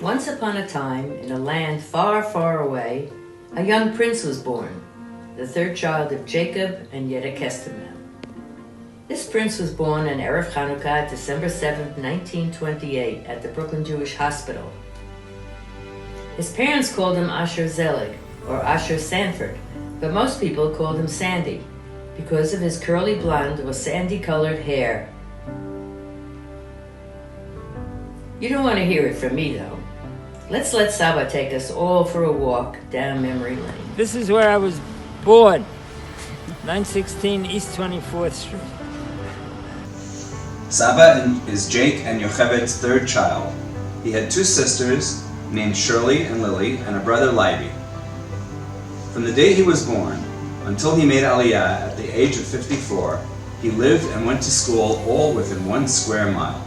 Once upon a time, in a land far, far away, a young prince was born, the third child of Jacob and Yedekestimel. This prince was born on Erev Chanukah, December 7, 1928, at the Brooklyn Jewish Hospital. His parents called him Asher Zelig, or Asher Sanford, but most people called him Sandy, because of his curly blonde or sandy-colored hair. You don't want to hear it from me, though. Let's let Saba take us all for a walk down memory lane. This is where I was born, 916 East 24th Street. Saba is Jake and Yochevet's third child. He had two sisters named Shirley and Lily and a brother Leiby. From the day he was born until he made Aliyah at the age of 54, he lived and went to school all within 1 square mile.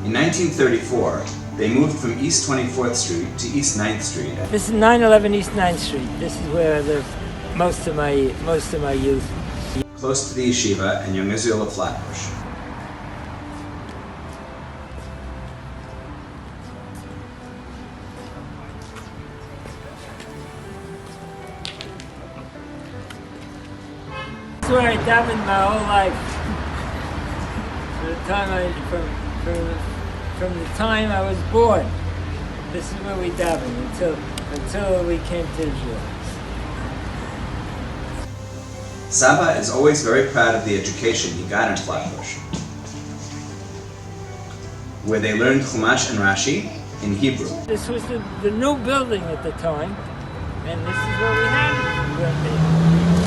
In 1934, they moved from East 24th Street to East 9th Street. This is 911 East 9th Street. This is where I lived most of my youth. Close to the yeshiva and Young Israel of Flatbush. This is where I davened my whole life. From the time I was born. This is where we davened until we came to Israel. Saba is always very proud of the education he got in Flatbush, where they learned Chumash and Rashi in Hebrew. This was the new building at the time, and this is where we had it. We had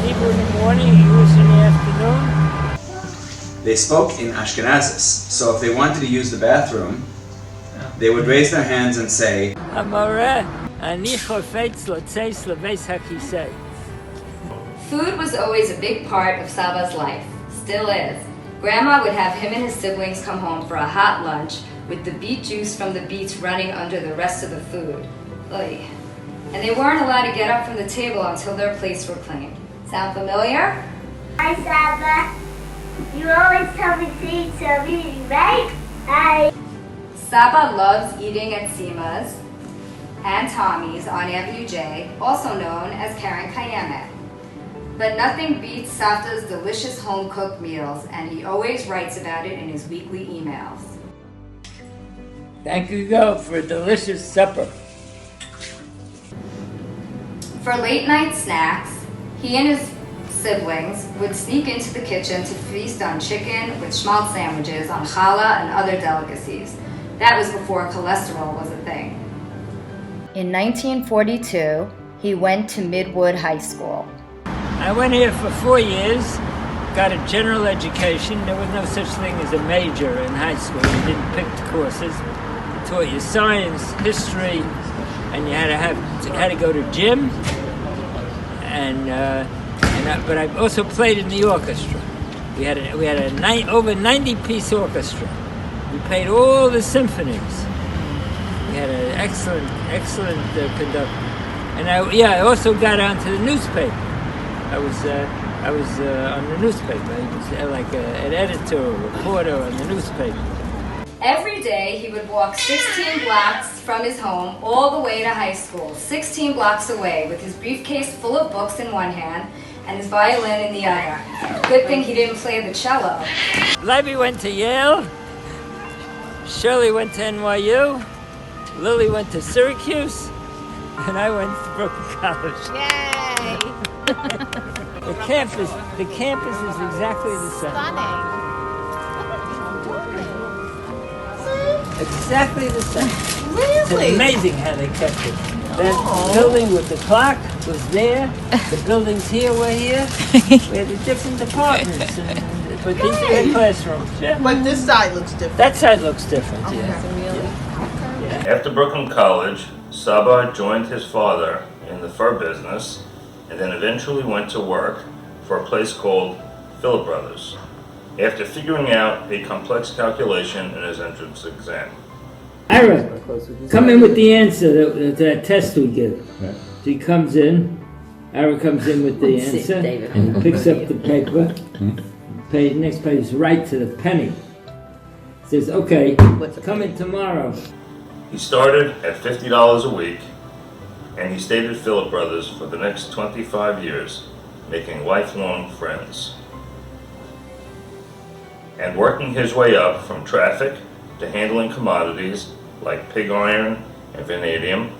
Hebrew in the morning, English in the afternoon. They spoke in Ashkenazis, so if they wanted to use the bathroom, they would raise their hands and say, Food was always a big part of Saba's life, still is. Grandma would have him and his siblings come home for a hot lunch with the beet juice from the beets running under the rest of the food. Oy. And they weren't allowed to get up from the table until their plates were clean. Sound familiar? Hi, Saba. You always tell me to eat, so I'm eating, right? Hi. Saba loves eating at Sima's and Tommy's on Avenue J, also known as Karen Kayemet. But nothing beats Savta's delicious home-cooked meals, and he always writes about it in his weekly emails. Thank you, girl, for a delicious supper. For late-night snacks, he and his siblings would sneak into the kitchen to feast on chicken with schmaltz sandwiches on challah and other delicacies. That was before cholesterol was a thing. In 1942, he went to Midwood High School. I went here for 4 years, got a general education. There was no such thing as a major in high school. You didn't pick the courses. They taught you science, history, and you had to go to gym. But I also played in the orchestra. We had over 90-piece orchestra. We played all the symphonies. We had an excellent conductor. And I also got onto the newspaper. I was on the newspaper. I was like an editor or reporter on the newspaper. Every day he would walk 16 blocks from his home all the way to high school, 16 blocks away, with his briefcase full of books in one hand and his violin in the other. Good thing he didn't play the cello. Leiby went to Yale, Shirley went to NYU, Lily went to Syracuse, and I went to Brooklyn College. Yay! The campus is exactly the same. Stunning. Exactly the same. Really? It's amazing how they kept it. That building with the clock was there. The buildings here were here. We had the different departments. But these are the classrooms. Yeah. But this side looks different. That side looks different, yeah. Yeah. After Brooklyn College, Saba joined his father in the fur business and then eventually went to work for a place called Philip Brothers after figuring out a complex calculation in his entrance exam. Ira, come in with the answer to that test we give. So he comes in, Ira comes in with the answer, and he picks up the paper, next page, right to the penny. Says, okay, come in tomorrow. He started at $50 a week, and he stayed at Philip Brothers for the next 25 years, making lifelong friends. And working his way up from traffic to handling commodities like pig iron and vanadium,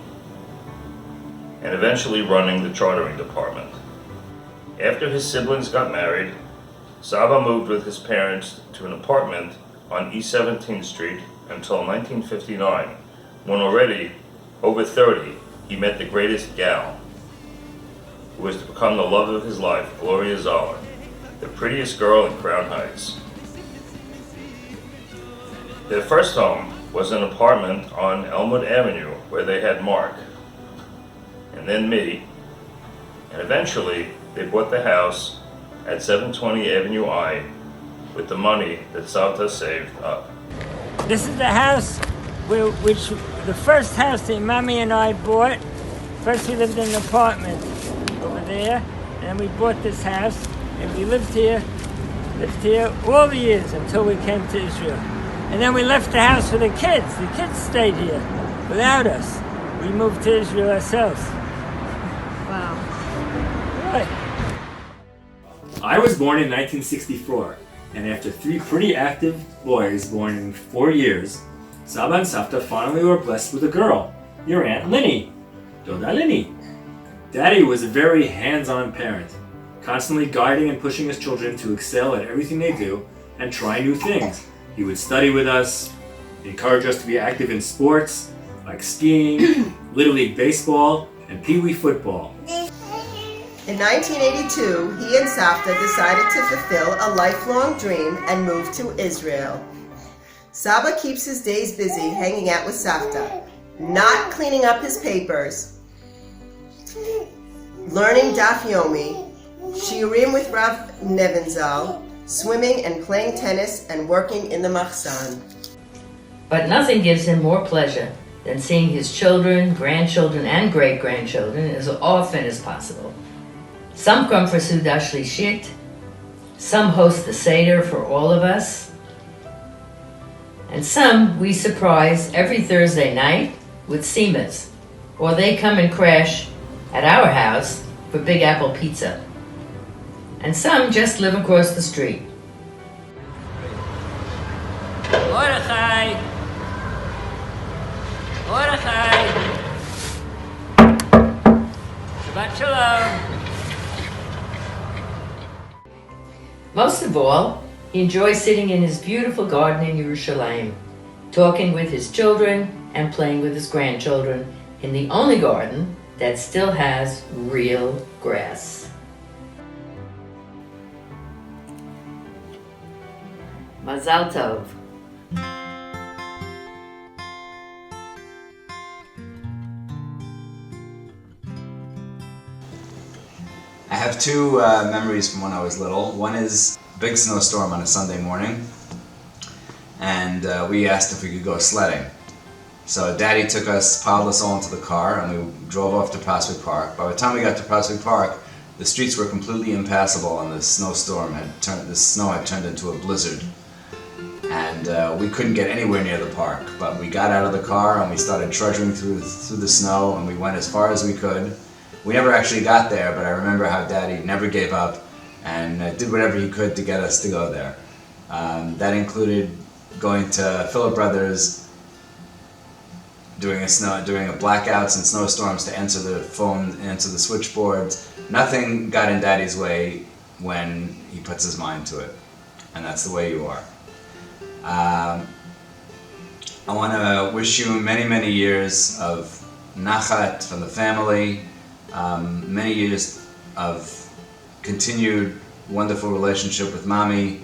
and eventually running the chartering department. After his siblings got married, Saba moved with his parents to an apartment on East 17th Street until 1959, when already over 30, he met the greatest gal, who was to become the love of his life, Gloria Zoller, the prettiest girl in Crown Heights. Their first home was an apartment on Elmwood Avenue where they had Mark, and then me, and eventually they bought the house at 720 Avenue I with the money that Savta saved up. This is the house which the first house that Mommy and I bought. First we lived in an apartment over there, and then we bought this house, and we lived here all the years until we came to Israel. And then we left the house for the kids. The kids stayed here without us. We moved to Israel ourselves. Wow. Right. I was born in 1964, and after 3 pretty active boys born in 4 years, Saba and Savta finally were blessed with a girl, your Aunt Linny, Doda Linny. Daddy was a very hands-on parent, constantly guiding and pushing his children to excel at everything they do and try new things. He would study with us, encourage us to be active in sports like skiing, Little League baseball, and Pee Wee football. In 1982, he and Savta decided to fulfill a lifelong dream and move to Israel. Saba keeps his days busy hanging out with Savta, not cleaning up his papers, learning Daf Yomi, shiurim with Rav Nebenzahl, swimming and playing tennis, and working in the Machzan. But nothing gives him more pleasure than seeing his children, grandchildren, and great-grandchildren as often as possible. Some come for Suda Shlishit, some host the Seder for all of us, and some we surprise every Thursday night with Simas, or they come and crash at our house for Big Apple Pizza. And some just live across the street. Mordechai! Mordechai! Shabbat Shalom! Most of all, he enjoys sitting in his beautiful garden in Yerushalayim, talking with his children and playing with his grandchildren in the only garden that still has real grass. Mazal Tov. I have 2 memories from when I was little. One is a big snowstorm on a Sunday morning, and we asked if we could go sledding. So Daddy took us, piled us all into the car, and we drove off to Prospect Park. By the time we got to Prospect Park, the streets were completely impassable, and the snow had turned into a blizzard. And we couldn't get anywhere near the park, but we got out of the car and we started trudging through the snow, and we went as far as we could. We never actually got there, but I remember how Daddy never gave up and did whatever he could to get us to go there. That included going to Philip Brothers, doing blackouts and snowstorms to answer the phone, answer the switchboards. Nothing got in Daddy's way when he puts his mind to it, and that's the way you are. I want to wish you many, many years of nachat from the family, many years of continued wonderful relationship with Mommy,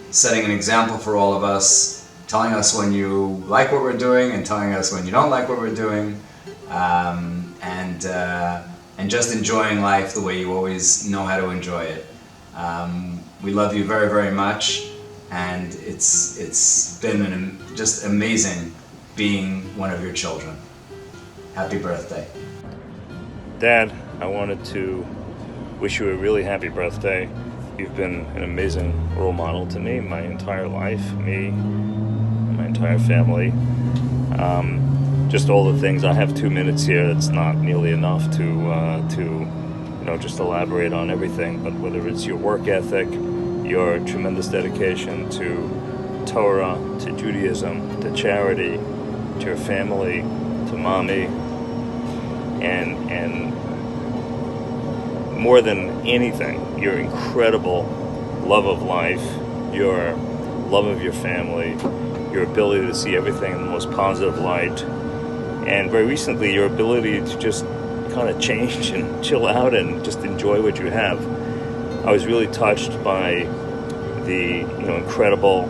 setting an example for all of us, telling us when you like what we're doing and telling us when you don't like what we're doing, and just enjoying life the way you always know how to enjoy it. We love you very, very much. And it's been just amazing being one of your children. Happy birthday. Dad, I wanted to wish you a really happy birthday. You've been an amazing role model to me my entire life, me and my entire family. Just all the things. I have 2 minutes here. It's not nearly enough to just elaborate on everything. But whether it's your work ethic, your tremendous dedication to Torah, to Judaism, to charity, to your family, to mommy, and more than anything, your incredible love of life, your love of your family, your ability to see everything in the most positive light, and very recently your ability to just kind of change and chill out and just enjoy what you have. I was really touched by the incredible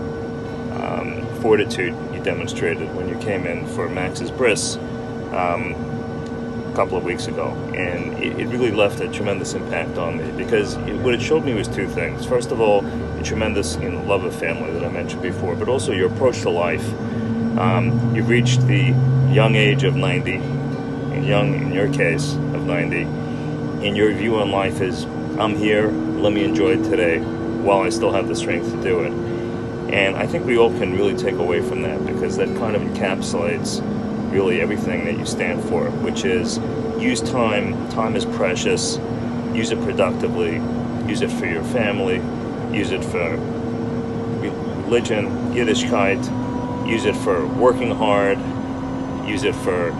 fortitude you demonstrated when you came in for Max's bris a couple of weeks ago, and it really left a tremendous impact on me, because what it showed me was two things. First of all, the tremendous love of family that I mentioned before, but also your approach to life. You've reached the young age of 90, and young in your case of 90, and your view on life is, I'm here, let me enjoy it today while I still have the strength to do it. And I think we all can really take away from that, because that kind of encapsulates really everything that you stand for, which is use time. Time is precious. Use it productively. Use it for your family. Use it for religion, Yiddishkeit. Use it for working hard. Use it for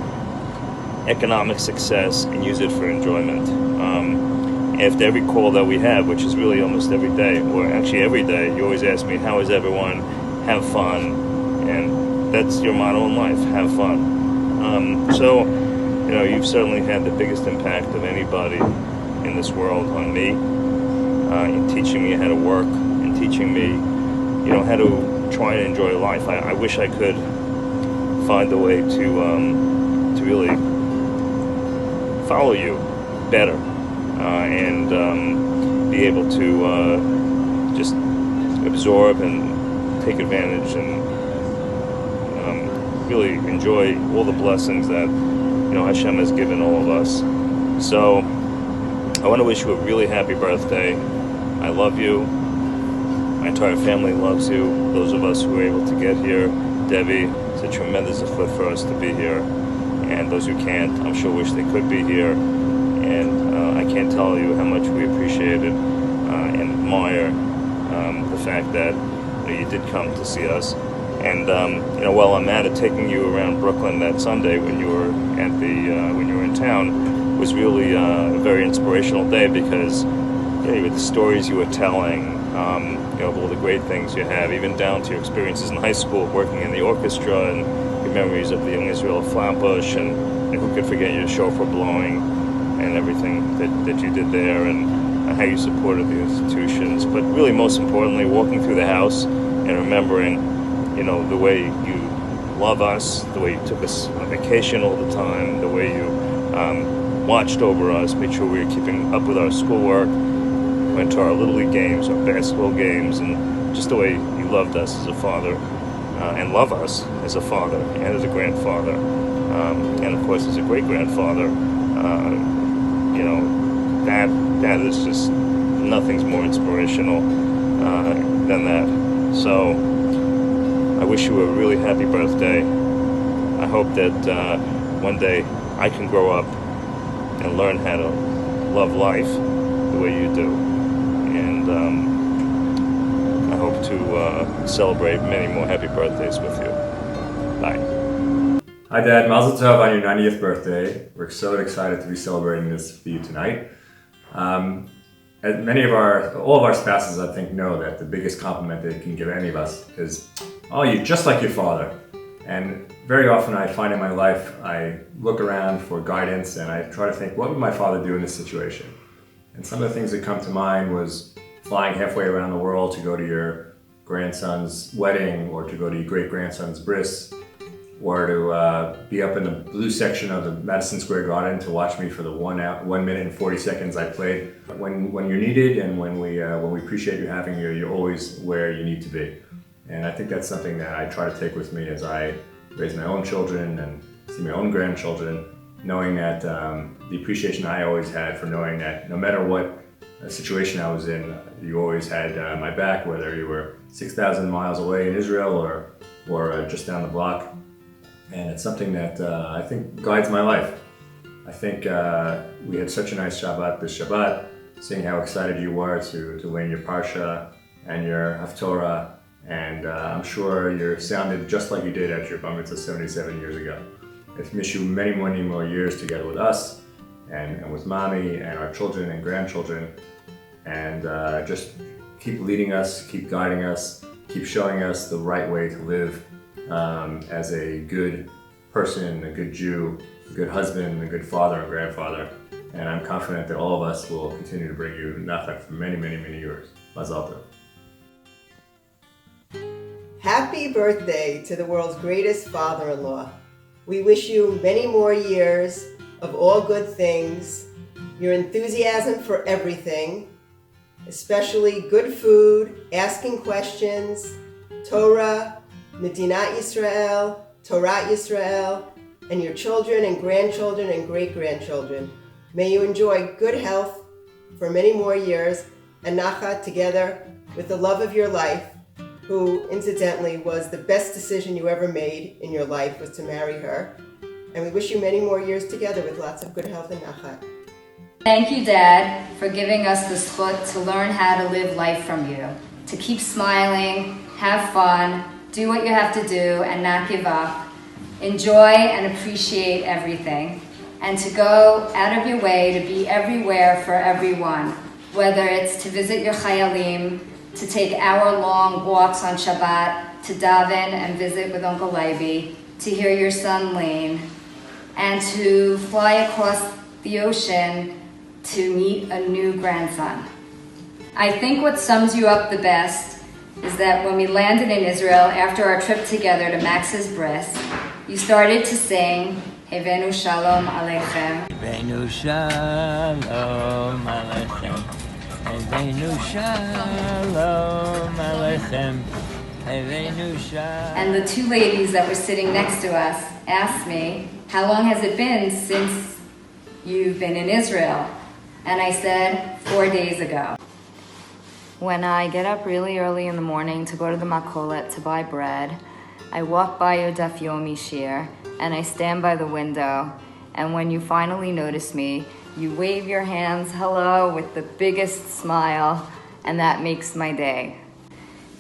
economic success, and use it for enjoyment. After every call that we have, which is really almost every day, or actually every day, you always ask me, how is everyone? Have fun. And that's your motto in life, have fun. So you've certainly had the biggest impact of anybody in this world on me, in teaching me how to work, and teaching me, how to try and enjoy life. I wish I could find a way to really follow you better, and be able to just absorb and take advantage and really enjoy all the blessings that Hashem has given all of us. So I want to wish you a really happy birthday. I love you. My entire family loves you. Those of us who were able to get here, Debbie, it's a tremendous effort for us to be here. And those who can't, I'm sure wish they could be here. And I can't tell you how much we appreciate it and admire the fact that you did come to see us. And while I'm at it, taking you around Brooklyn that Sunday when you were when you were in town was really a very inspirational day, because with the stories you were telling, of all the great things you have, even down to your experiences in high school, working in the orchestra, and your memories of the Young Israel of Flatbush, and who could forget your shofar blowing and everything that you did there, and how you supported the institutions. But really, most importantly, walking through the house and remembering the way you love us, the way you took us on vacation all the time, the way you watched over us, made sure we were keeping up with our schoolwork, went to our Little League games, our basketball games, and just the way you loved us as a father, and love us as a father and as a grandfather, and of course as a great-grandfather. That is just, nothing's more inspirational than that. So I wish you a really happy birthday. I hope that one day I can grow up and learn how to love life the way you do. And I hope to celebrate many more happy birthdays with you. Bye. Hi Dad, Mazel Tov on your 90th birthday. We're so excited to be celebrating this for you tonight. All of our spouses, I think, know that the biggest compliment they can give any of us is, oh, you're just like your father. And very often I find in my life, I look around for guidance and I try to think, what would my father do in this situation? And some of the things that come to mind was flying halfway around the world to go to your grandson's wedding, or to go to your great-grandson's bris, or to be up in the blue section of the Madison Square Garden to watch me for the 1 minute and 40 seconds I played. When you're needed and when we appreciate you having you, you're always where you need to be. And I think that's something that I try to take with me as I raise my own children and see my own grandchildren, knowing that the appreciation I always had for knowing that no matter what situation I was in, you always had my back, whether you were 6,000 miles away in Israel or just down the block. And it's something that I think guides my life. I think we had such a nice Shabbat this Shabbat, seeing how excited you were to learn your Parsha and your Haftorah, and I'm sure you sounded just like you did at your Bar Mitzvah 77 years ago. I wish you many, many more years together with us and with Mommy and our children and grandchildren, and just keep leading us, keep guiding us, keep showing us the right way to live as a good person, a good Jew, a good husband, a good father and grandfather. And I'm confident that all of us will continue to bring you nachat for many, many, many years. Mazal tov. Happy birthday to the world's greatest father-in-law. We wish you many more years of all good things, your enthusiasm for everything, especially good food, asking questions, Torah, Medinat Yisrael, Torah Yisrael, and your children and grandchildren and great-grandchildren. May you enjoy good health for many more years and nachat together with the love of your life, who incidentally was the best decision you ever made in your life, was to marry her. And we wish you many more years together with lots of good health and nachat. Thank you, Dad, for giving us the zchut to learn how to live life from you, to keep smiling, have fun, do what you have to do, and not give up. Enjoy and appreciate everything, and to go out of your way to be everywhere for everyone, whether it's to visit your chayalim, to take hour-long walks on Shabbat, to daven and visit with Uncle Leiby, to hear your son Lane, and to fly across the ocean to meet a new grandson. I think what sums you up the best is that when we landed in Israel after our trip together to Max's bris, you started to sing Hevenu Shalom Aleichem. Hevenu Shalom Aleichem. Hevenu Shalom Aleichem. Hevenu Shalom. And the two ladies that were sitting next to us asked me, how long has it been since you've been in Israel? And I said, 4 days ago. When I get up really early in the morning to go to the makolet to buy bread, I walk by your Daf Yomi shir, and I stand by the window, and when you finally notice me, you wave your hands hello with the biggest smile, and that makes my day.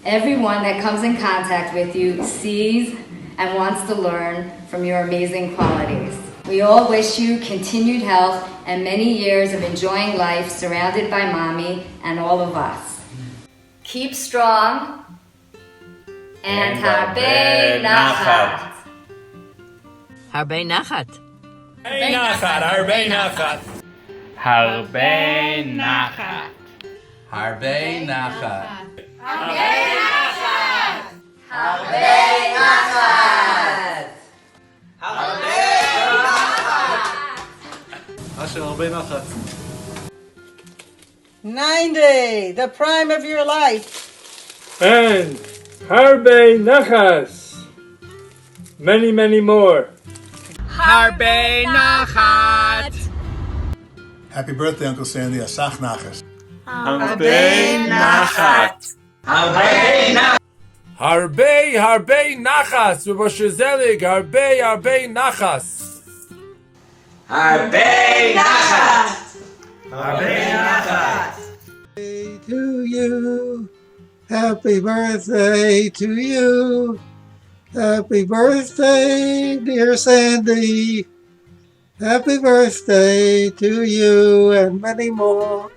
Everyone that comes in contact with you sees and wants to learn from your amazing qualities. We all wish you continued health and many years of enjoying life surrounded by Mommy and all of us. Keep strong and Harbe Nachat. Harbe Nachat. Harbe Nachat, Harbe Nachat. Harbe Nachat. Harbe Nachat. Harbe Nachat. Harbe Nachat. Harbe Nachat. 90, the prime of your life. And Harbe Nachas. Many, many more. Harbe Nachat. Happy birthday, Uncle Sandy. Asach Nachas. Harbe Nachat. Harbe Nachat. Harbe Nachas. Rosh Zelig. Harbe Nachas. Harbe Nachat. Harbe Nachat. To you. Happy birthday to you. Happy birthday, dear Sandy. Happy birthday to you and many more.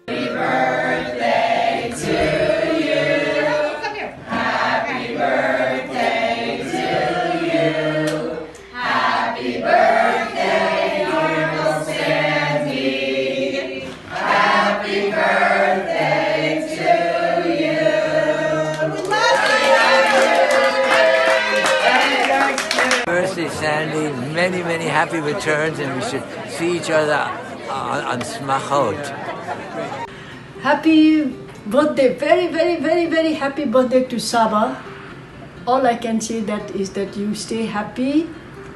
Happy birthday to you. Come here. Happy birthday to you. Happy birthday, Uncle Sandy. Happy birthday to you. We love you. Birthday, Sandy. Many, many happy returns, and we should see each other on Smachot. Happy birthday, very, very, very, very happy birthday to Saba. All I can say that is that you stay happy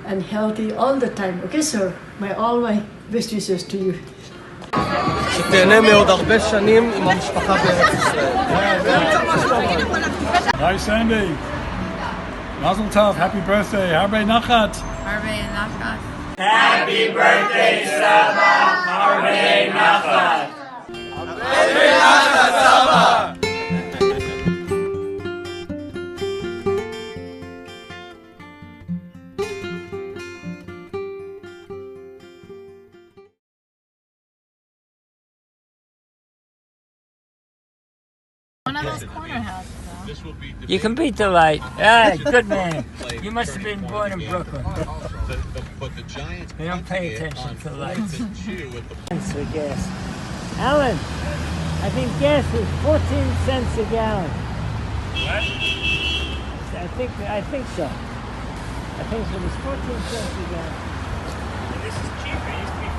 and healthy all the time. Okay, sir? All my best wishes to you. שתהנה מעוד הרבה שנים עם המשפחה בארץ ישראל. Hi, Sandy. Mazel tov, happy birthday, Harbe Nachat. Harbe Nachat. Happy birthday, Saba. Harbe Nachat. Harbe Nachat, Saba. One of those corner houses, though. You can beat the light. Ah, good man. You must have been born in Brooklyn. You don't pay attention to lights. Cents for gas. Alan, I think gas is 14 cents a gallon. What? I think so. I think it was 14 cents a gallon. This is cheaper. It used to be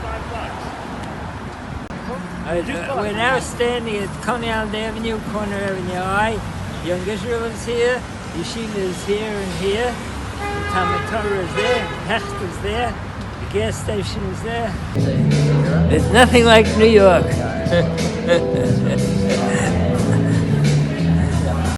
$5. We're now standing at Coney Island Avenue, Corner Avenue I. Young Israel is here, Yeshiva is here and here, the Talmud Torah is there, Hecht is there, the gas station is there. There's nothing like New York.